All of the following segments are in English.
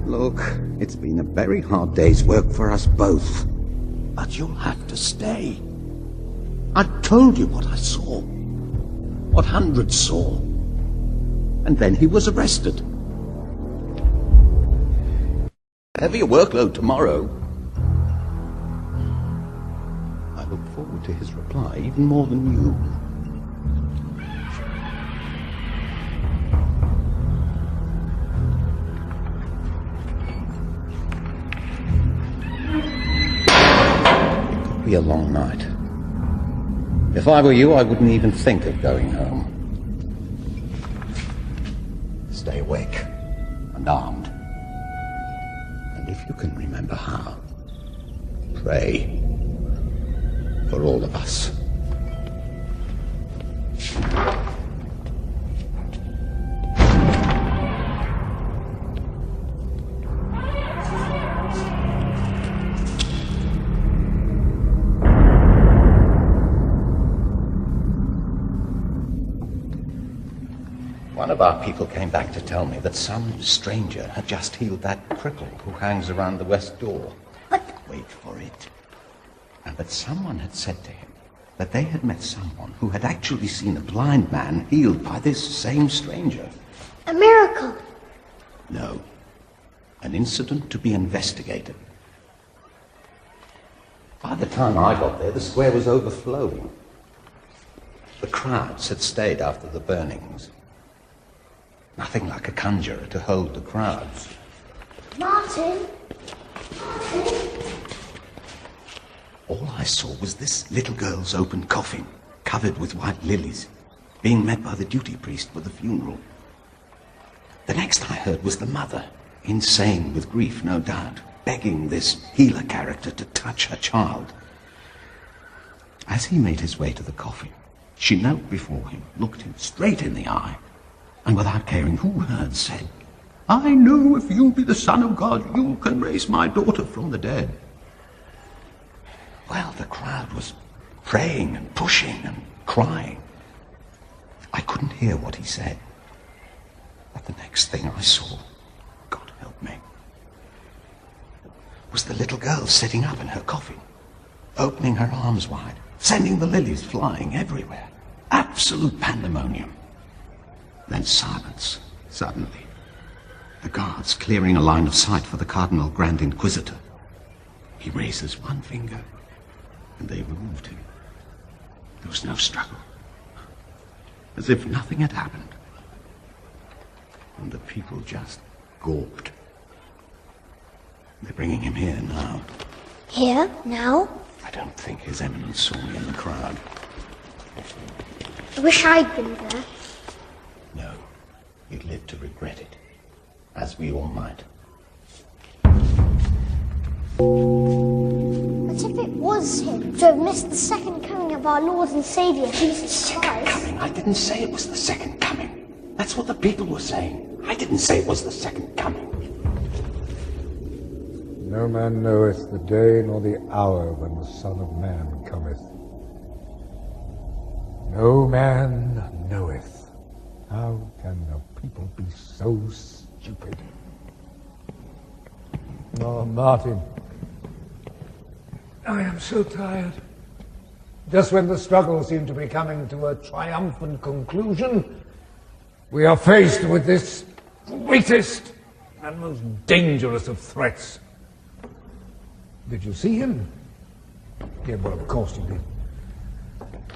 Look, it's been a very hard day's work for us both. But you'll have to stay. I told you what I saw. What hundreds saw. And then he was arrested. Heavier workload tomorrow. I look forward to his reply even more than you. It could be a long night. If I were you, I wouldn't even think of going home. Stay awake and armed. And if you can remember how, pray for all of us. One of our people came back to tell me that some stranger had just healed that cripple who hangs around the west door. But... Wait for it. And that someone had said to him that they had met someone who had actually seen a blind man healed by this same stranger. A miracle? No. An incident to be investigated. By the time I got there, the square was overflowing. The crowds had stayed after the burnings. Nothing like a conjurer to hold the crowds. Martin? All I saw was this little girl's open coffin, covered with white lilies, being met by the duty priest for the funeral. The next I heard was the mother, insane with grief, no doubt, begging this healer character to touch her child. As he made his way to the coffin, she knelt before him, looked him straight in the eye, and without caring who heard, said, "I know if you be the Son of God, you can raise my daughter from the dead." Well, the crowd was praying and pushing and crying. I couldn't hear what he said. But the next thing I saw, God help me, was the little girl sitting up in her coffin, opening her arms wide, sending the lilies flying everywhere. Absolute pandemonium. Then silence, suddenly. The guards clearing a line of sight for the Cardinal Grand Inquisitor. He raises one finger, and they removed him. There was no struggle. As if nothing had happened. And the people just gawped. They're bringing him here now. Here? Now? I don't think His Eminence saw me in the crowd. I wish I'd been there. No, you'd live to regret it, as we all might. But if it was him, to have missed the second coming of our Lord and Saviour, Jesus Christ... Coming? I didn't say it was the second coming. That's what the people were saying. I didn't say it was the second coming. No man knoweth the day nor the hour when the Son of Man cometh. No man knoweth. How can the people be so stupid? Oh, Martin, I am so tired. Just when the struggle seemed to be coming to a triumphant conclusion, we are faced with this greatest and most dangerous of threats. Did you see him? Yeah, well, of course you did.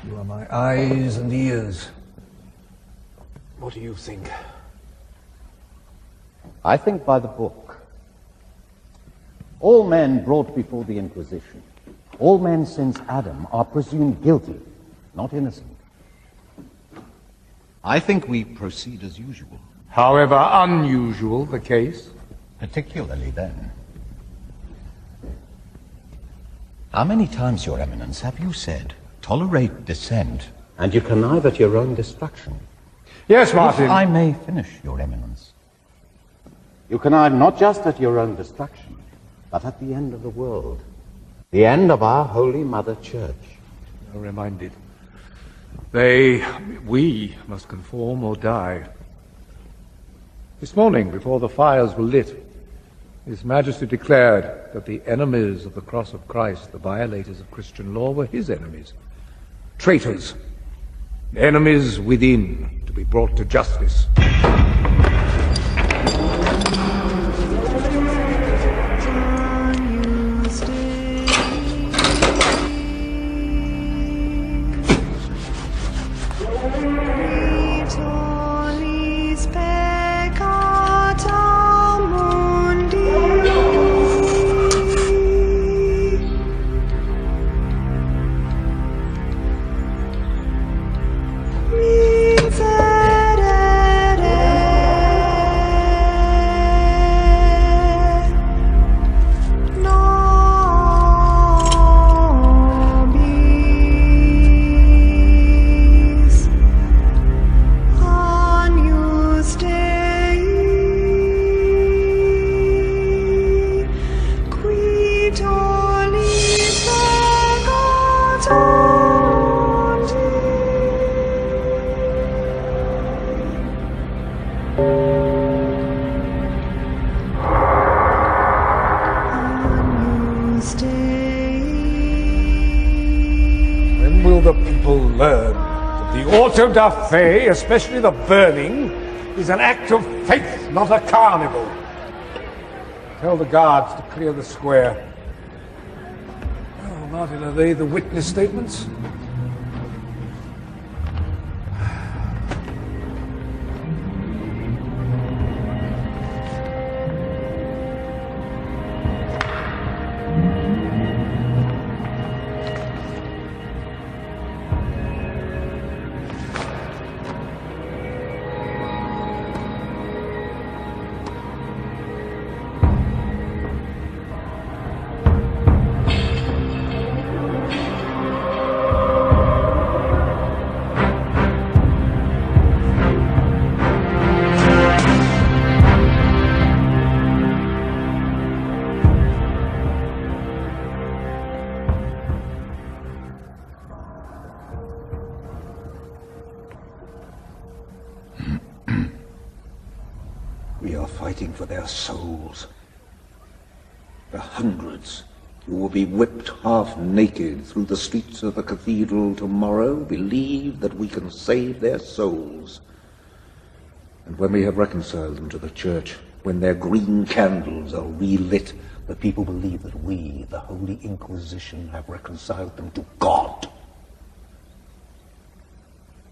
You are my eyes and ears. What do you think? I think by the book. All men brought before the Inquisition, all men since Adam are presumed guilty, not innocent. I think we proceed as usual. However unusual the case. Particularly then. How many times, Your Eminence, have you said, tolerate dissent, and you connive at your own destruction? Yes, Martin. If I may finish, Your Eminence. You connive not just at your own destruction, but at the end of the world. The end of our Holy Mother Church. You're reminded. We must conform or die. This morning, before the fires were lit, His Majesty declared that the enemies of the cross of Christ, the violators of Christian law, were his enemies. Traitors, enemies within, to be brought to justice. Auto da fe, especially the burning, is an act of faith, not a carnival. Tell the guards to clear the square. Oh, Martin, are they the witness statements? We are fighting for their souls. The hundreds who will be whipped half naked through the streets of the cathedral tomorrow believe that we can save their souls. And when we have reconciled them to the church, when their green candles are relit, the people believe that we, the Holy Inquisition, have reconciled them to God.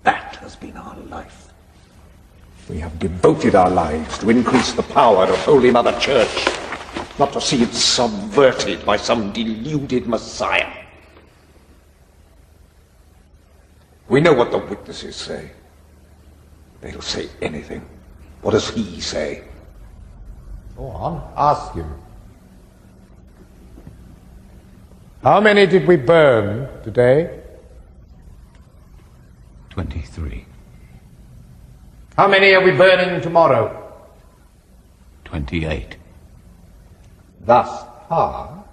That has been our life. We have devoted our lives to increase the power of Holy Mother Church, not to see it subverted by some deluded messiah. We know what the witnesses say. They'll say anything. What does he say? Go on, ask him. How many did we burn today? 23. How many are we burning tomorrow? 28. Thus far,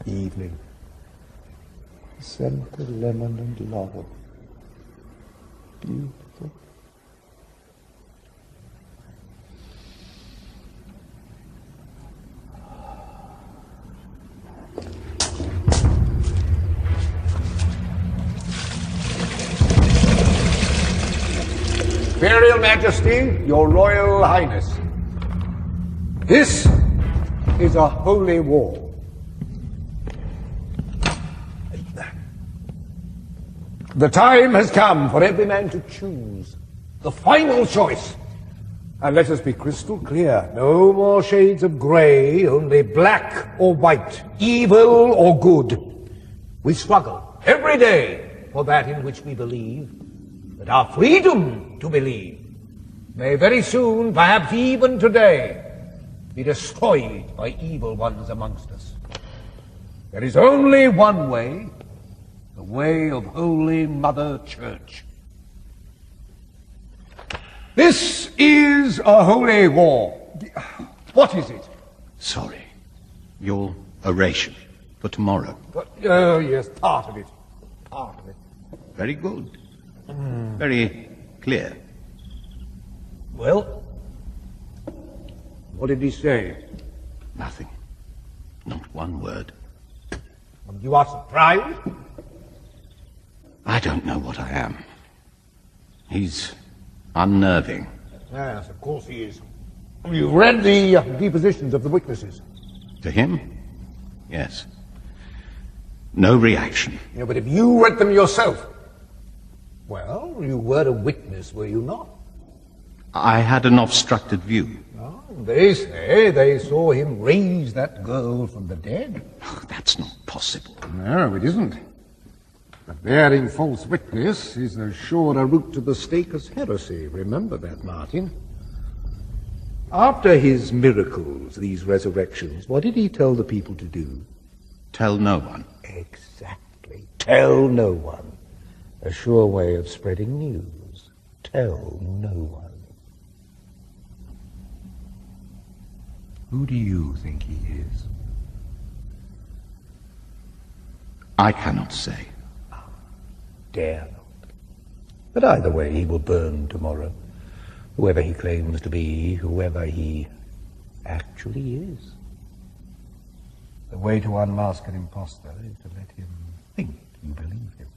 evening. Scent of lemon and laurel. Beautiful. Imperial Majesty, Your Royal Highness, this is a holy war. The time has come for every man to choose the final choice. And let us be crystal clear, no more shades of grey, only black or white, evil or good. We struggle every day for that in which we believe, but our freedom to believe may very soon, perhaps even today, be destroyed by evil ones amongst us. There is only one way, the way of Holy Mother Church. This is a holy war. What is it? Sorry. Your oration For tomorrow. Yes, part of it. Part of it. Very good. Very clear. Well, what did he say? Nothing. Not one word. And you are surprised? I don't know what I am. He's unnerving. Yes, of course he is. You've read the depositions of the witnesses. To him? Yes. No reaction. Yeah, but if you read them yourself, well, you were a witness, were you not? I had an obstructed view. Oh, they say they saw him raise that girl from the dead. Oh, that's not possible. No, it isn't. But bearing false witness is as sure a route to the stake as heresy. Remember that, Martin. After his miracles, these resurrections, what did he tell the people to do? Tell no one. Exactly. Tell no one. A sure way of spreading news. Tell no one. Who do you think he is? I cannot say. Dare not. But either way, he will burn tomorrow. Whoever he claims to be, whoever he actually is. The way to unmask an impostor is to let him think you believe him.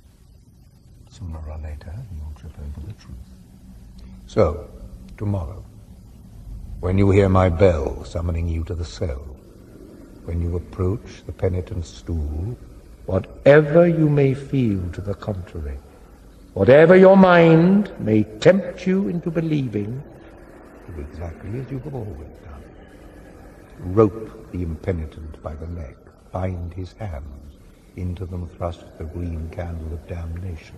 Sooner or later, he'll trip over the truth. So, tomorrow, when you hear my bell summoning you to the cell, when you approach the penitent's stool, whatever you may feel to the contrary, whatever your mind may tempt you into believing, do exactly as you have always done. Rope the impenitent by the neck, bind his hands, into them thrust the green candle of damnation.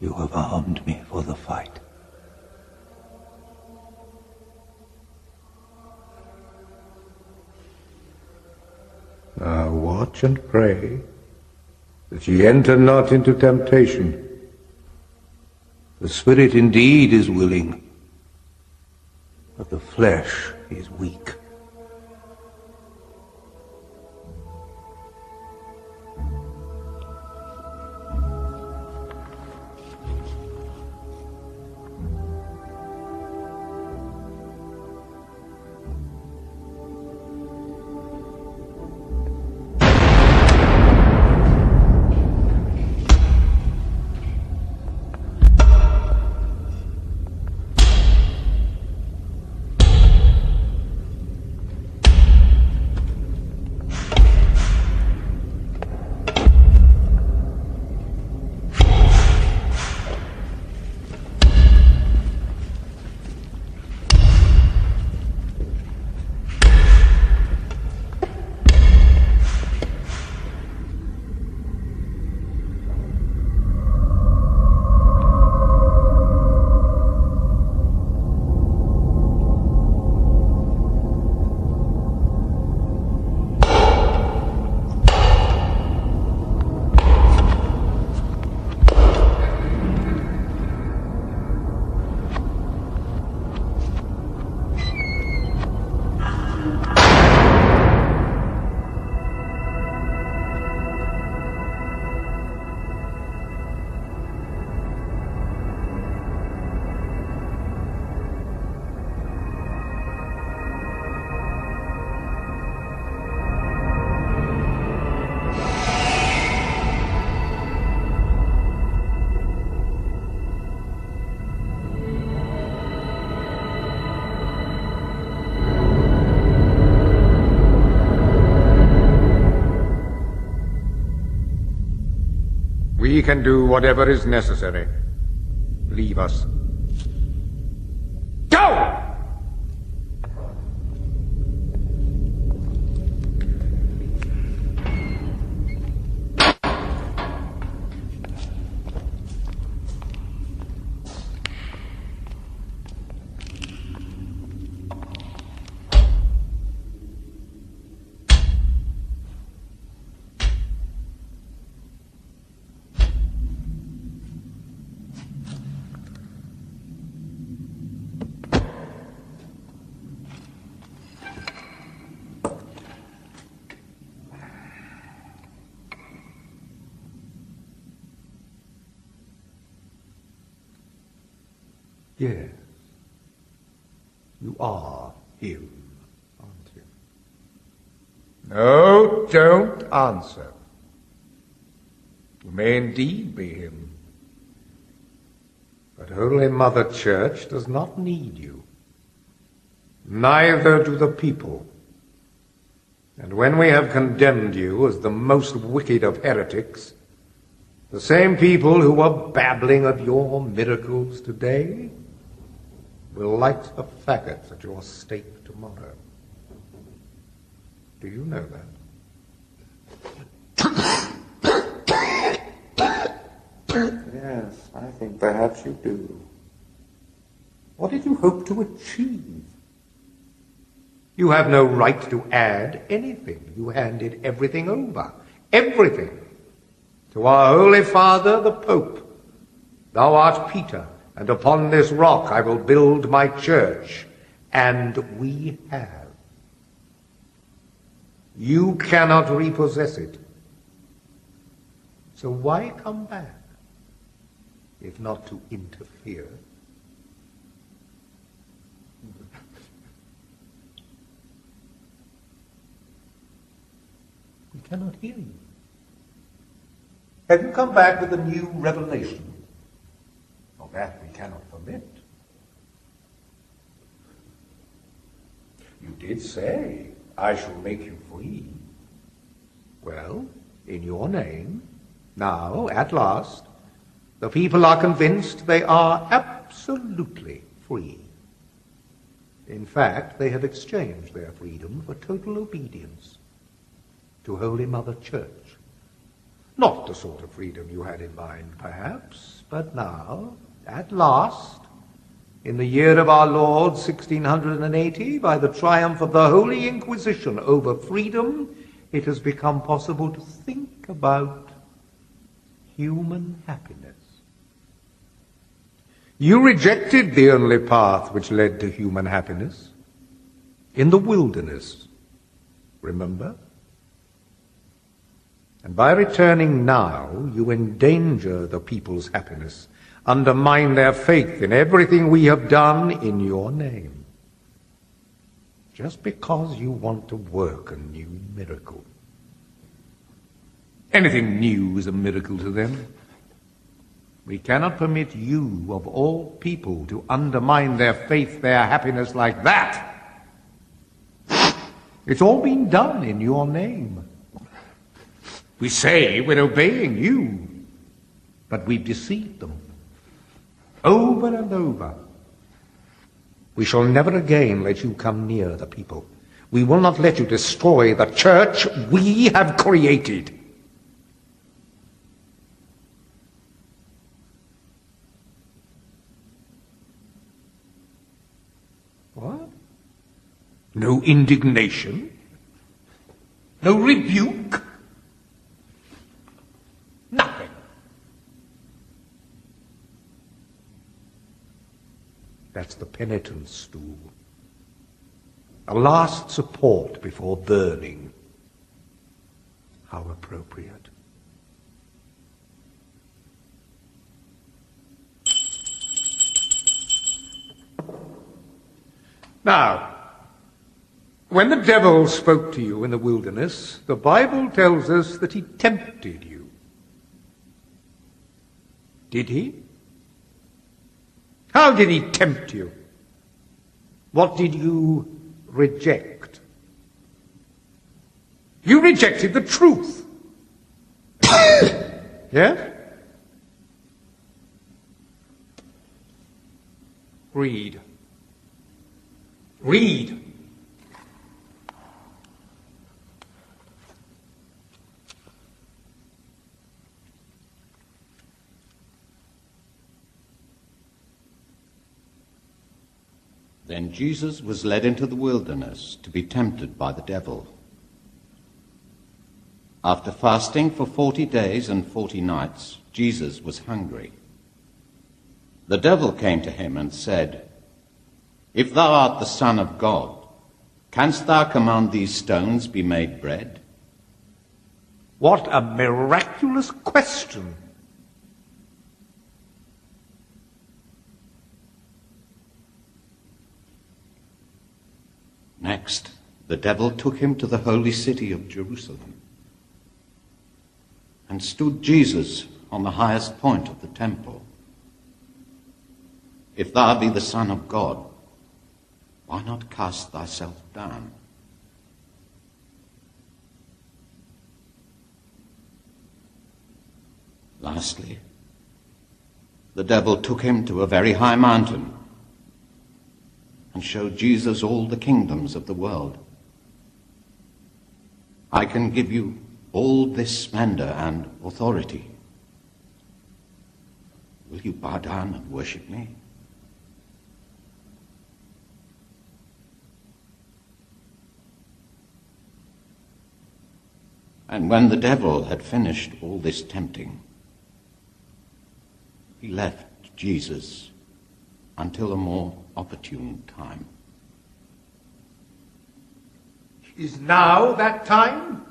You have armed me for the fight. Now watch and pray that ye enter not into temptation. The spirit indeed is willing, The flesh is weak. We can do whatever is necessary. Leave us. Go! Yes, you are him, aren't you? No, don't answer. You may indeed be him. But Holy Mother Church does not need you. Neither do the people. And when we have condemned you as the most wicked of heretics, the same people who are babbling of your miracles today will light the faggots at your stake tomorrow. Do you know that? Yes, I think perhaps you do. What did you hope to achieve? You have no right to add anything. You handed everything over. Everything. To our Holy Father, the Pope. Thou art Peter, and upon this rock I will build my church. And we have. You cannot repossess it. So why come back, if not to interfere? We cannot hear you. Have you come back with a new revelation? Well, that we cannot permit. You did say, I shall make you free. Well, in your name, now, at last, the people are convinced they are absolutely free. In fact, they have exchanged their freedom for total obedience to Holy Mother Church. Not the sort of freedom you had in mind, perhaps, but now, at last, in the year of our Lord 1680, by the triumph of the Holy Inquisition over freedom, it has become possible to think about human happiness. You rejected the only path which led to human happiness in the wilderness, remember? And by returning now, you endanger the people's happiness, undermine their faith in everything we have done in your name, just because you want to work a new miracle. Anything new is a miracle to them. We cannot permit you, of all people, to undermine their faith, their happiness like that. It's all been done in your name. We say we're obeying you, but we've deceived them over and over. We shall never again let you come near the people. We will not let you destroy the church we have created. What? No indignation? No rebuke? Nothing. That's the penitence stool. A last support before burning. How appropriate. Now, when the devil spoke to you in the wilderness, the Bible tells us that he tempted you. Did he? How did he tempt you? What did you reject? You rejected the truth. Yes? Read. Read. Then Jesus was led into the wilderness to be tempted by the devil. After fasting for 40 days and 40 nights, Jesus was hungry. The devil came to him and said, "If thou art the Son of God, canst thou command these stones be made bread?" What a miraculous question! Next, the devil took him to the holy city of Jerusalem and stood Jesus on the highest point of the temple. "If thou be the Son of God, why not cast thyself down? Lastly, the devil took him to a very high mountain and showed Jesus all the kingdoms of the world. "I can give you all this splendor and authority. Will you bow down and worship me?" And when the devil had finished all this tempting, he left Jesus until a more opportune time. Is now that time?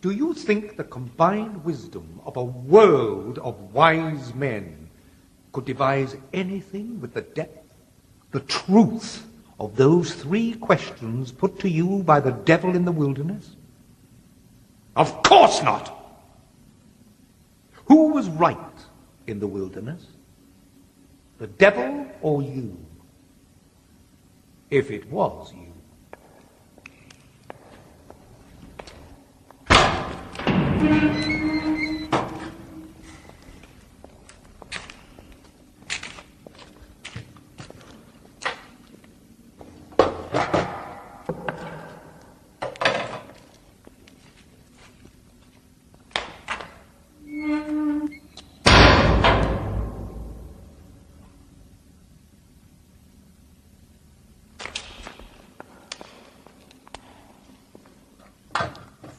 Do you think the combined wisdom of a world of wise men could devise anything with the depth, the truth of those three questions put to you by the devil in the wilderness? Of course not! Who was right in the wilderness? The devil or you? If it was you.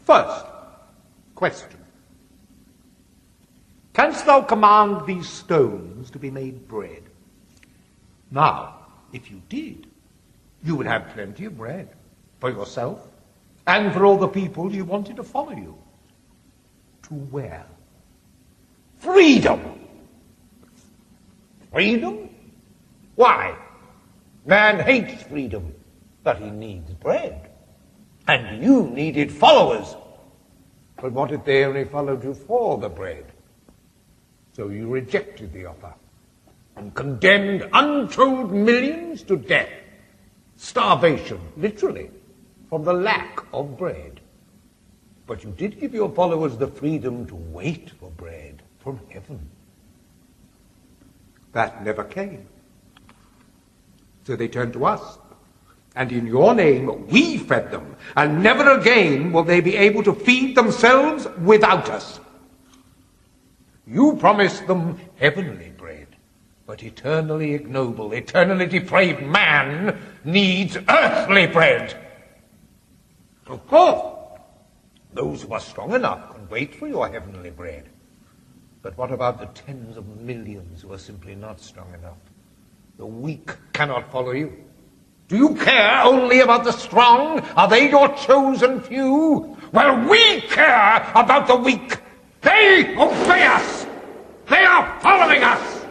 First question. Canst canst thou command these stones to be made bread? Now, if you did, you would have plenty of bread for yourself and for all the people you wanted to follow you. To where? Freedom! Freedom? Why? Man hates freedom, but he needs bread. And you needed followers. But what if they only followed you for the bread? So you rejected the offer and condemned untold millions to death. Starvation, literally, from the lack of bread. But you did give your followers the freedom to wait for bread from heaven. That never came. So they turned to us. And in your name, we fed them. And never again will they be able to feed themselves without us. You promised them heavenly bread. But eternally ignoble, eternally depraved man needs earthly bread. Of course, those who are strong enough can wait for your heavenly bread. But what about the tens of millions who are simply not strong enough? The weak cannot follow you. Do you care only about the strong? Are they your chosen few? Well, we care about the weak. They obey us. They are following us.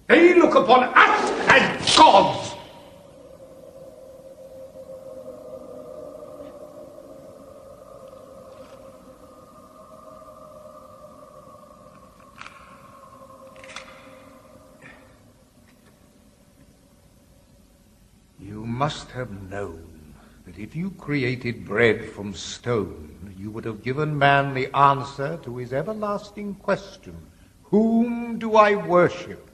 They look upon us as gods. You must have known that if you created bread from stone, you would have given man the answer to his everlasting question, whom do I worship?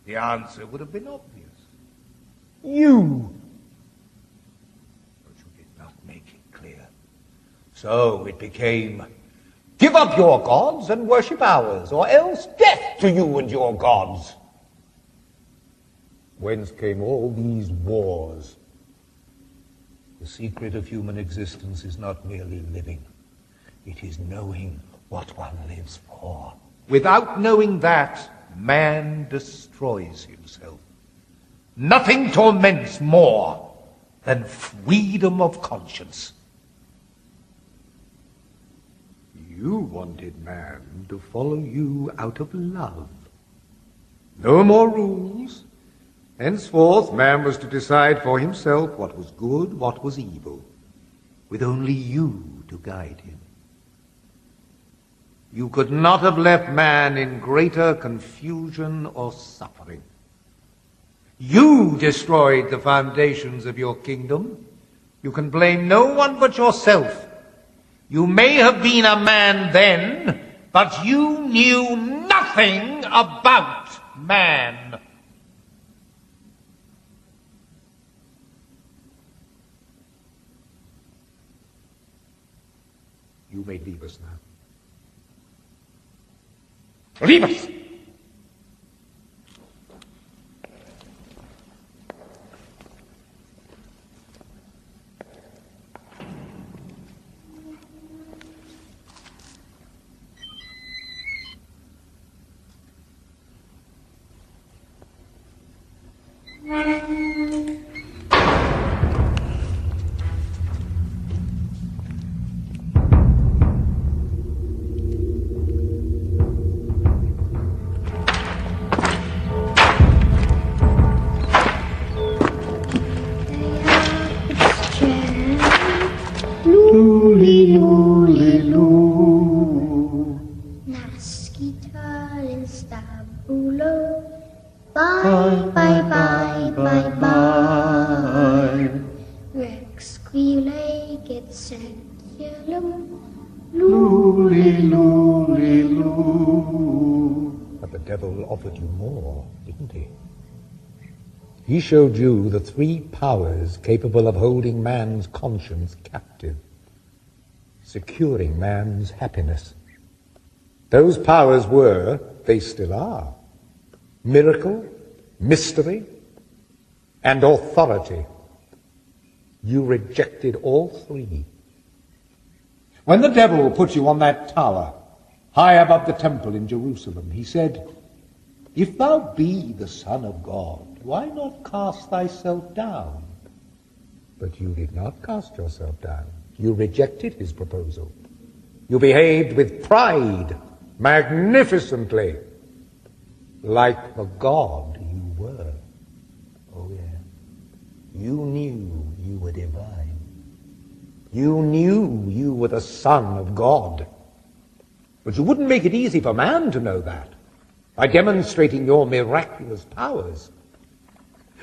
The answer would have been obvious. You. But you did not make it clear. So it became, give up your gods and worship ours, or else death to you and your gods. Whence came all these wars? The secret of human existence is not merely living. It is knowing what one lives for. Without knowing that, man destroys himself. Nothing torments more than freedom of conscience. You wanted man to follow you out of love. No more rules. Henceforth, man was to decide for himself what was good, what was evil, with only you to guide him. You could not have left man in greater confusion or suffering. You destroyed the foundations of your kingdom. You can blame no one but yourself. You may have been a man then, but you knew nothing about man. You may leave us now. Leave us! He showed you the three powers capable of holding man's conscience captive, securing man's happiness. Those powers were, they still are, miracle, mystery, and authority. You rejected all three. When the devil put you on that tower, high above the temple in Jerusalem, he said, "If thou be the Son of God, why not cast thyself down?" But you did not cast yourself down. You rejected his proposal. You behaved with pride, magnificently, like the God you were. Oh, yeah. You knew you were divine. You knew you were the Son of God. But you wouldn't make it easy for man to know that by demonstrating your miraculous powers.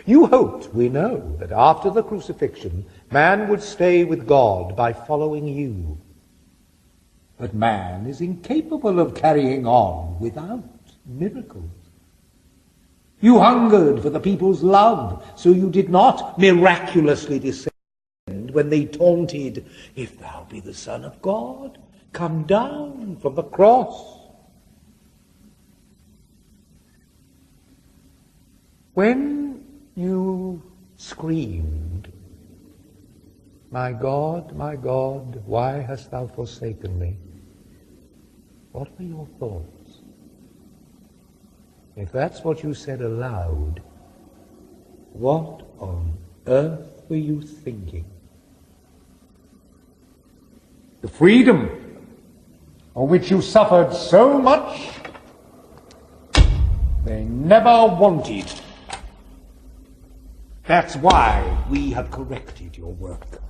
You hoped, we know, that after the crucifixion, man would stay with God by following you. But man is incapable of carrying on without miracles. You hungered for the people's love, so you did not miraculously descend when they taunted, "If thou be the Son of God, come down from the cross." When you screamed, my God, why hast thou forsaken me?" What were your thoughts? If that's what you said aloud, what on earth were you thinking? The freedom on which you suffered so much, they never wanted. That's why we have corrected your work.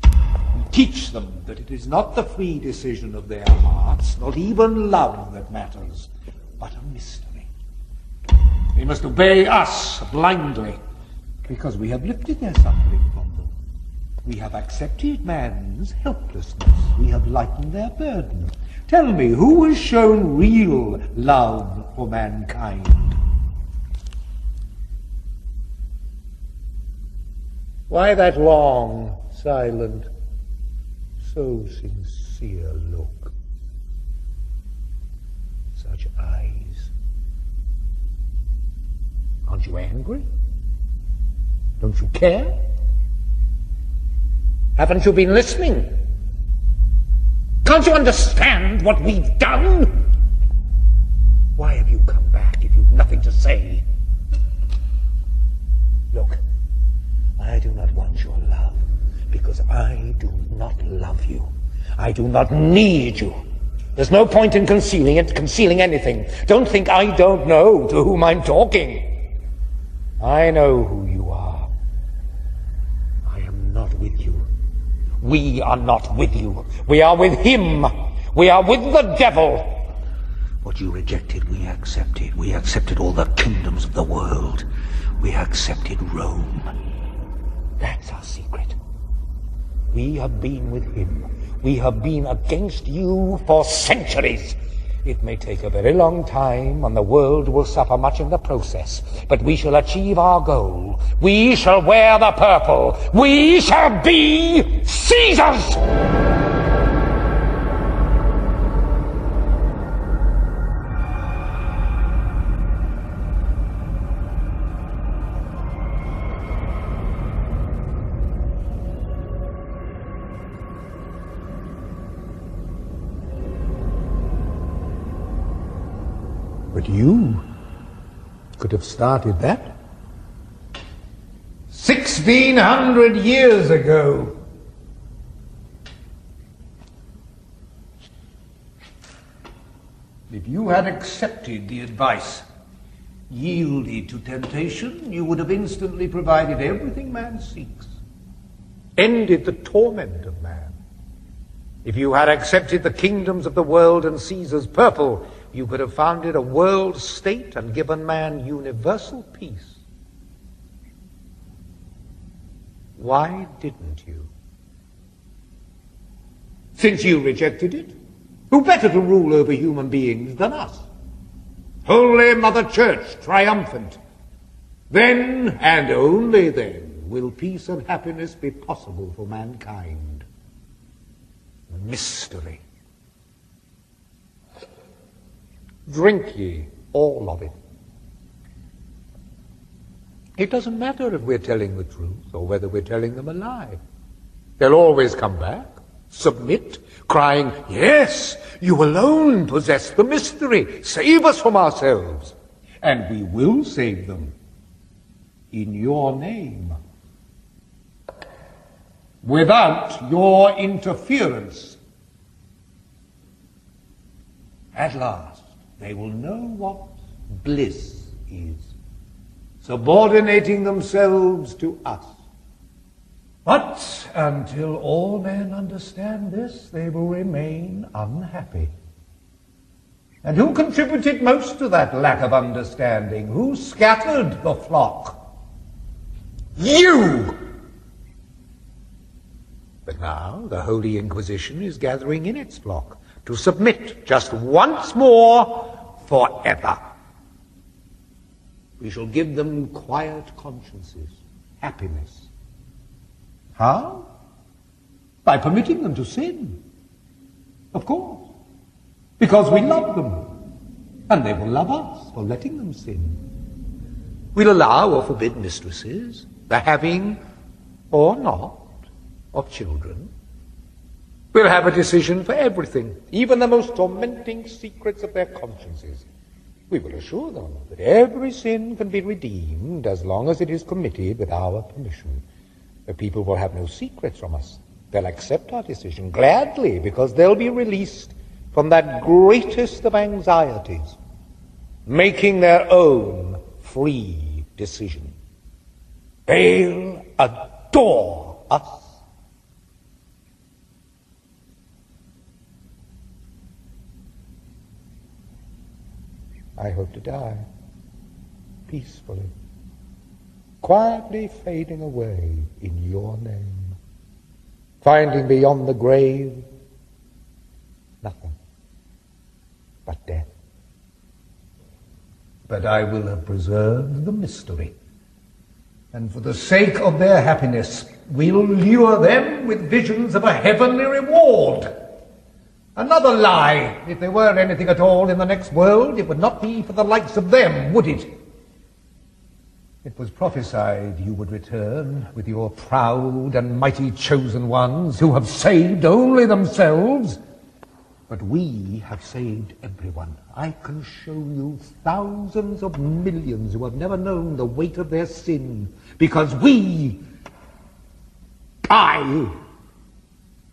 We teach them that it is not the free decision of their hearts, not even love that matters, but a mystery. They must obey us blindly, because we have lifted their suffering from them. We have accepted man's helplessness. We have lightened their burden. Tell me, who has shown real love for mankind? Why that long, silent, so sincere look? Such eyes. Aren't you angry? Don't you care? Haven't you been listening? Can't you understand what we've done? Why have you come back if you've nothing to say? Look, I do not want your love, because I do not love you. I do not need you. There's no point in concealing anything. Don't think I don't know to whom I'm talking. I know who you are. I am not with you. We are not with you. We are with him. We are with the devil. What you rejected, we accepted. We accepted all the kingdoms of the world. We accepted Rome. That's our secret. We have been with him. We have been against you for centuries. It may take a very long time, and the world will suffer much in the process, but we shall achieve our goal. We shall wear the purple. We shall be Caesars! But you could have started that 1,600 years ago. If you had accepted the advice, yielded to temptation, you would have instantly provided everything man seeks, ended the torment of man. If you had accepted the kingdoms of the world and Caesar's purple, you could have founded a world state and given man universal peace. Why didn't you? Since you rejected it, who better to rule over human beings than us? Holy Mother Church, triumphant. Then, and only then, will peace and happiness be possible for mankind. Mystery. Drink ye all of it. It doesn't matter if we're telling the truth or whether we're telling them a lie. They'll always come back, submit, crying, "Yes, you alone possess the mystery. Save us from ourselves." And we will save them in your name. Without your interference. At last, they will know what bliss is, subordinating themselves to us. But until all men understand this, they will remain unhappy. And who contributed most to that lack of understanding? Who scattered the flock? You! But now the Holy Inquisition is gathering in its flock to submit just once more forever. We shall give them quiet consciences, happiness. How? By permitting them to sin. Of course. Because we love them. And they will love us for letting them sin. We'll allow or forbid mistresses, the having or not of children. We'll have a decision for everything, even the most tormenting secrets of their consciences. We will assure them that every sin can be redeemed as long as it is committed with our permission. The people will have no secrets from us. They'll accept our decision gladly because they'll be released from that greatest of anxieties, making their own free decision. They'll adore us. I hope to die peacefully, quietly fading away in your name, finding beyond the grave nothing but death. But I will have preserved the mystery, and for the sake of their happiness, we'll lure them with visions of a heavenly reward. Another lie. If there were anything at all in the next world, it would not be for the likes of them, would it? It was prophesied you would return with your proud and mighty chosen ones who have saved only themselves. But we have saved everyone. I can show you thousands of millions who have never known the weight of their sin, because I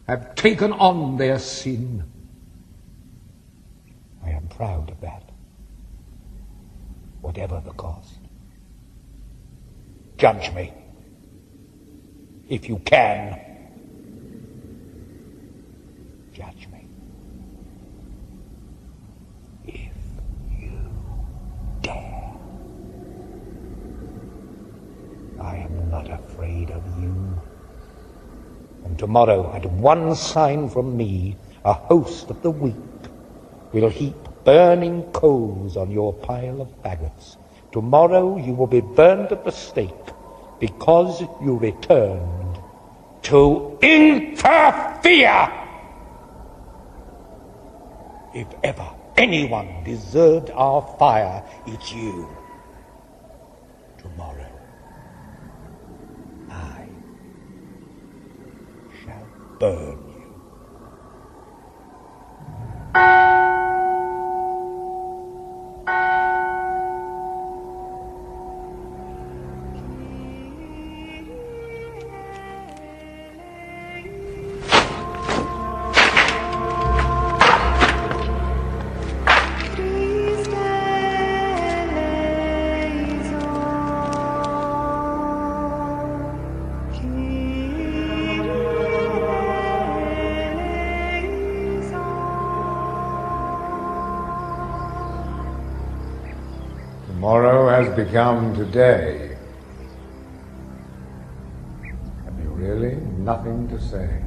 have taken on their sin. I am proud of that, whatever the cost. Judge me, if you can. Judge me, if you dare. I am not afraid of you. And tomorrow, at one sign from me, a host of the weak will heap burning coals on your pile of faggots. Tomorrow you will be burned at the stake because you returned to interfere. If ever anyone deserved our fire, it's you. Tomorrow I shall burn you. Tomorrow has become today. Have you really nothing to say?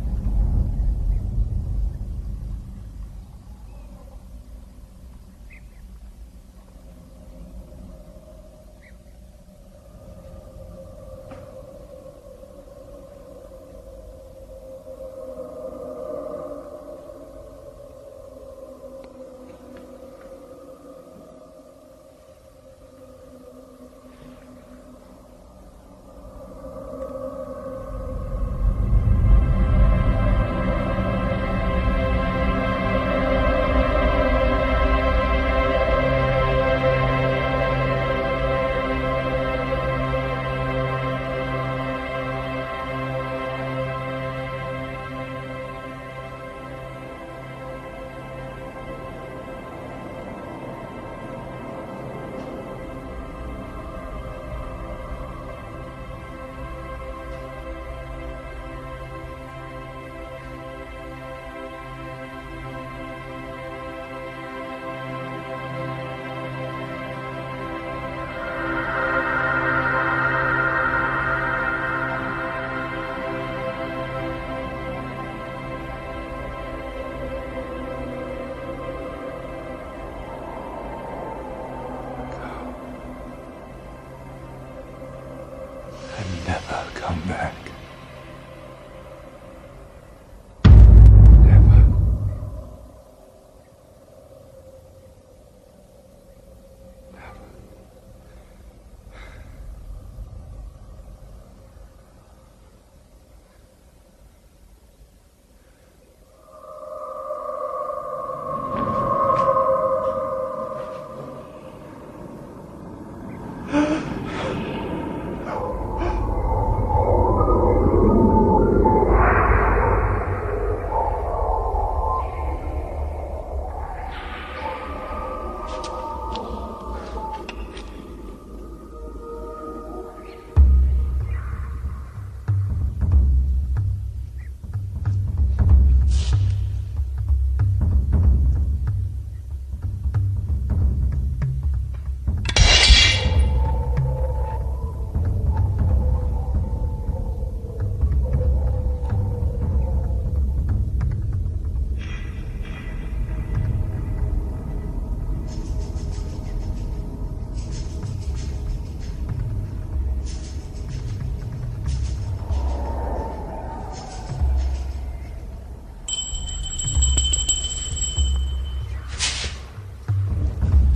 and never come back.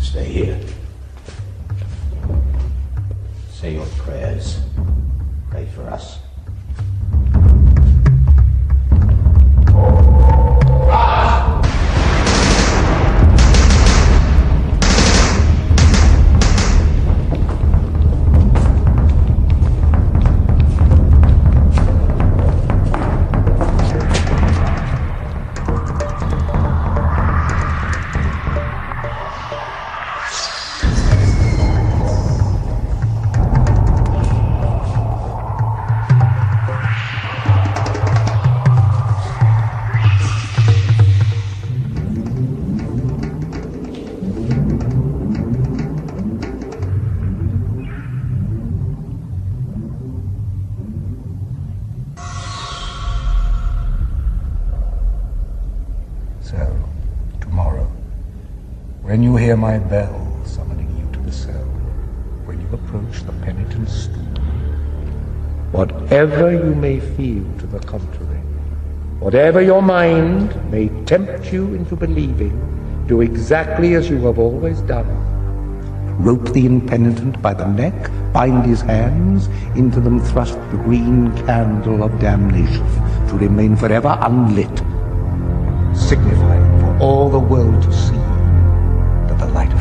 Stay here. Say your prayers. Pray for us. So, tomorrow, when you hear my bell summoning you to the cell, when you approach the penitent's stool, whatever you may feel to the contrary, whatever your mind may tempt you into believing, do exactly as you have always done. Rope the impenitent by the neck, bind his hands, into them thrust the green candle of damnation, to remain forever unlit, signifying for all the world to see that the light of